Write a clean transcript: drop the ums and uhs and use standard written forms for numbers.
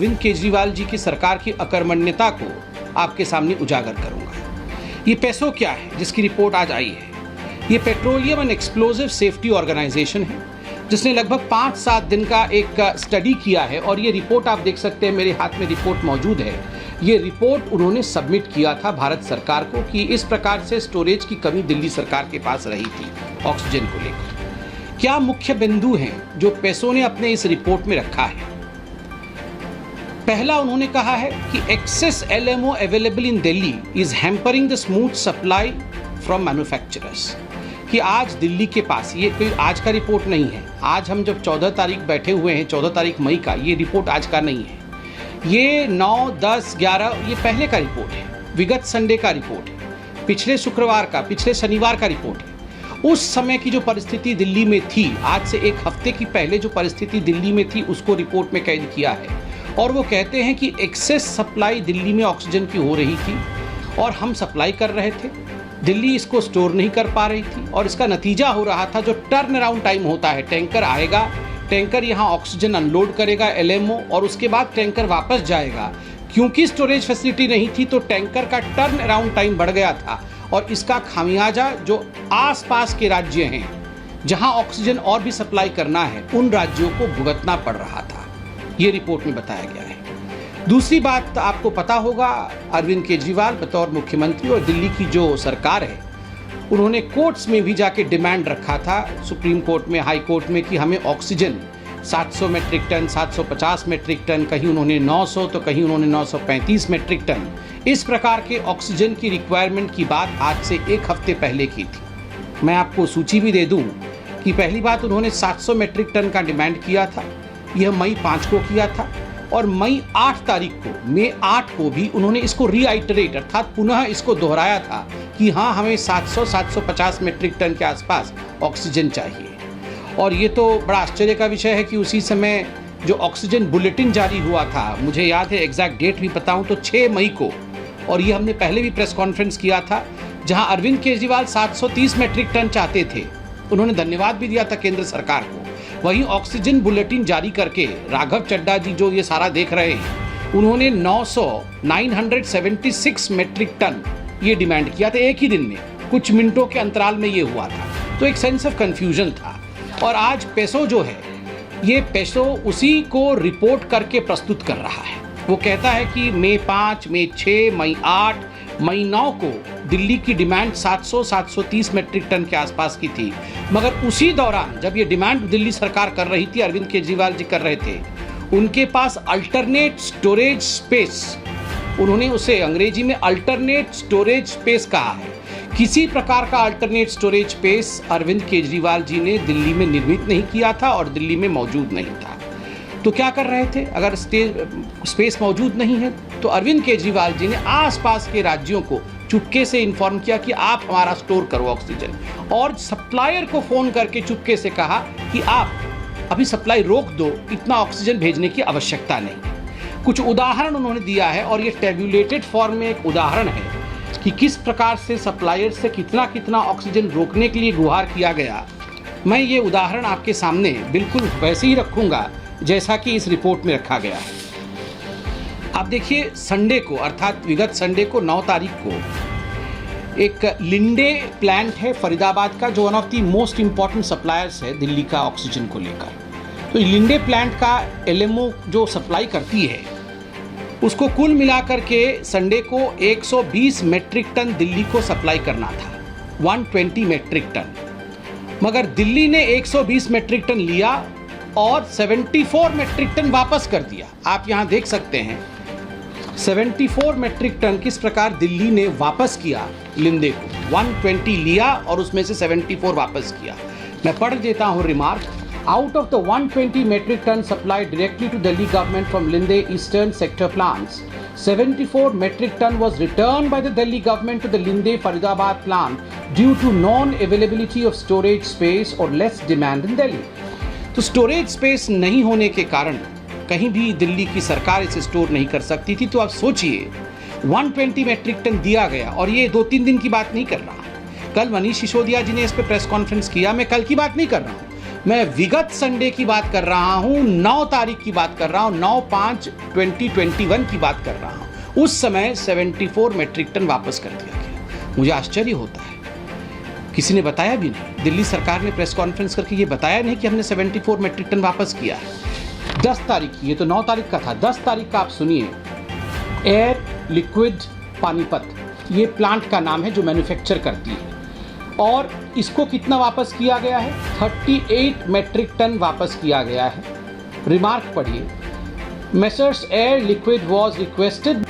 अरविंद केजरीवाल जी की सरकार की अकर्मण्यता को आपके सामने उजागर करूंगा। ये पेसो क्या है जिसकी रिपोर्ट आज आई है? ये petroleum and explosive safety organisation है जिसने लगभग 5-7 दिन का एक स्टडी किया है और ये रिपोर्ट आप देख सकते हैं, मेरे हाथ में रिपोर्ट मौजूद है। ये रिपोर्ट उन्होंने सबमिट किया था भारत सरकार को कि इस प्रकार से स्टोरेज की कमी दिल्ली सरकार के पास रही थी ऑक्सीजन को लेकर। क्या मुख्य बिंदु हैं जो पेसो ने अपने इस रिपोर्ट में रखा है? पहला, उन्होंने कहा है कि excess LMO available in Delhi is hampering the smooth supply from manufacturers. कि आज दिल्ली के पास, ये कोई आज का रिपोर्ट नहीं है, आज हम जब 14 तारीख बैठे हुए हैं, 14 तारीख मई का, ये रिपोर्ट आज का नहीं है, ये 9, 10, 11 ये पहले का रिपोर्ट है, विगत संडे का रिपोर्ट है, पिछले शुक्रवार का, पिछले शनिवार का रिपोर्ट है। उस समय की जो परिस्थिति दिल्ली में थी, आज से एक हफ्ते की पहले जो परिस्थिति दिल्ली में थी, उसको रिपोर्ट में कैद किया है। और वो कहते हैं कि एक्सेस सप्लाई दिल्ली में ऑक्सीजन की हो रही थी और हम सप्लाई कर रहे थे, दिल्ली इसको स्टोर नहीं कर पा रही थी और इसका नतीजा हो रहा था जो टर्न अराउंड टाइम होता है, टैंकर आएगा, टैंकर यहाँ ऑक्सीजन अनलोड करेगा एलएमओ और उसके बाद टैंकर वापस जाएगा। क्योंकि स्टोरेज फैसिलिटी नहीं थी तो टैंकर का टर्न अराउंड टाइम बढ़ गया था और इसका खामियाजा जो आसपास के राज्य हैं जहाँ ऑक्सीजन और भी सप्लाई करना है, उन राज्यों को भुगतना पड़ रहा था। ये रिपोर्ट में बताया गया है। दूसरी बात, आपको पता होगा, अरविंद केजरीवाल बतौर मुख्यमंत्री और दिल्ली की जो सरकार है, उन्होंने कोर्ट्स में भी जाके डिमांड रखा था, सुप्रीम कोर्ट में, हाई कोर्ट में, कि हमें oxygen 700 metric tonne, 750 metric tonne, कहीं उन्होंने 900 तो कहीं उन्होंने 935 मेट्रिक टन, इस प्रकार के ऑक्सीजन की रिक्वायरमेंट की बात आज से एक हफ्ते पहले की थी। मैं आपको सूची भी दे दूं कि पहली बात, उन्होंने 700 मेट्रिक टन का डिमांड किया था, यह मई 5 को किया था और मई 8 तारीख को, मई 8 को भी उन्होंने इसको रीआइटरेट अर्थात पुनः इसको दोहराया था कि हाँ, हमें 700-750 मेट्रिक टन के आसपास ऑक्सीजन चाहिए। और ये तो बड़ा आश्चर्य का विषय है कि उसी समय जो ऑक्सीजन बुलेटिन जारी हुआ था, मुझे याद है, एग्जैक्ट डेट भी बताऊं तो 6 मई को, और ये हमने पहले भी प्रेस कॉन्फ्रेंस किया था, जहां अरविंद केजरीवाल 730 मेट्रिक टन चाहते थे। उन्होंने धन्यवाद भी दिया था केंद्र सरकार को। वहीं ऑक्सीजन बुलेटिन जारी करके राघव चड्डा जी जो ये सारा देख रहे हैं, उन्होंने 976 मेट्रिक टन ये डिमांड किया था एक ही दिन में, कुछ मिनटों के अंतराल में ये हुआ था। तो एक सेंस ऑफ कंफ्यूजन था। और आज पेसो जो है, ये पेसो उसी को रिपोर्ट करके प्रस्तुत कर रहा है। वो कहता है कि मई 5, मई 6, मई 8, मई 9 को दिल्ली की डिमांड 700-730 मेट्रिक टन के आसपास की थी, मगर उसी दौरान जब ये डिमांड दिल्ली सरकार कर रही थी, अरविंद केजरीवाल जी कर रहे थे, उनके पास अल्टरनेट स्टोरेज स्पेस, उन्होंने उसे अंग्रेजी में अल्टरनेट स्टोरेज स्पेस कहा है, किसी प्रकार का alternate storage space Arvind Kejriwal ji ने दिल्ली में निर्मित नहीं किया था और दिल्ली में मौजूद नहीं था। तो क्या कर रहे थे? अगर स्पेस मौजूद नहीं है तो अरविंद केजरीवाल जी ने आसपास के राज्यों को चुपके से इन्फॉर्म किया कि आप हमारा स्टोर करो ऑक्सीजन, और सप्लायर को फोन करके चुपके से कहा कि आप अभी सप्लाई रोक दो, इतना ऑक्सीजन भेजने की आवश्यकता नहीं। कुछ उदाहरण उन्होंने दिया है और ये टेबुलेटेड फॉर्म में एक उदाहरण है कि किस प्रकार से सप्लायर से कितना कितना ऑक्सीजन रोकने के लिए गुहार किया गया। मैं ये उदाहरण आपके सामने बिल्कुल वैसे ही रखूंगा जैसा कि इस रिपोर्ट में रखा गया है। आप देखिए, संडे को अर्थात विगत संडे को 9 तारीख को एक लिंडे प्लांट है फरीदाबाद का, जो one of the most important suppliers है दिल्ली का ऑक्सीजन को लेकर। तो लिंडे प्लांट का एलएमओ जो सप्लाई करती है, उसको कुल मिलाकर के संडे को 120 मेट्रिक टन दिल्ली को सप्लाई करना था, 120 मेट्रिक टन, मगर दिल्ली ने 120 मेट्रिक टन लिया और 74 मेट्रिक टन वापस कर दिया। आप यहाँ देख सकते हैं 74 मेट्रिक टन किस प्रकार दिल्ली ने वापस किया लिंडे को, 120 लिया और उसमें से 74 वापस किया। मैं पढ़ देता हूँ remark. Out of the 120 metric tons supplied directly to Delhi government from Linde Eastern Sector plants, 74 metric ton was returned by the Delhi government to the Linde Faridabad plant due to non-availability of storage space or less demand in Delhi. तो storage space नहीं होने के कारण कहीं भी दिल्ली की सरकार इसे स्टोर नहीं कर सकती थी। तो आप सोचिए, 120 मेट्रिक टन दिया गया, और ये 2-3 दिन की बात नहीं कर रहा। कल मनीष सिसोदिया जी ने इस पर प्रेस कॉन्फ्रेंस किया, मैं कल की बात नहीं कर रहा हूँ। मैं विगत संडे की बात कर रहा हूं, 9 तारीख की बात कर रहा हूं, 9/5/2021 की बात कर रहा हूं। उस समय 74 मेट्रिक टन वापस कर दिया गया। मुझे आश्चर्य होता है, किसी ने बताया भी नहीं। दिल्ली सरकार ने प्रेस कॉन्फ्रेंस करके ये बताया नहीं कि हमने 74 मेट्रिक टन वापस किया है। 10 तारीख की, ये तो 9 तारीख का था, 10 तारीख का आप सुनिए। एयर लिक्विड पानीपत, ये प्लांट का नाम है जो मैन्युफैक्चर करती है, और इसको कितना वापस किया गया है? 38 मेट्रिक टन वापस किया गया है। रिमार्क पढ़िए, Messrs Air Liquid was requested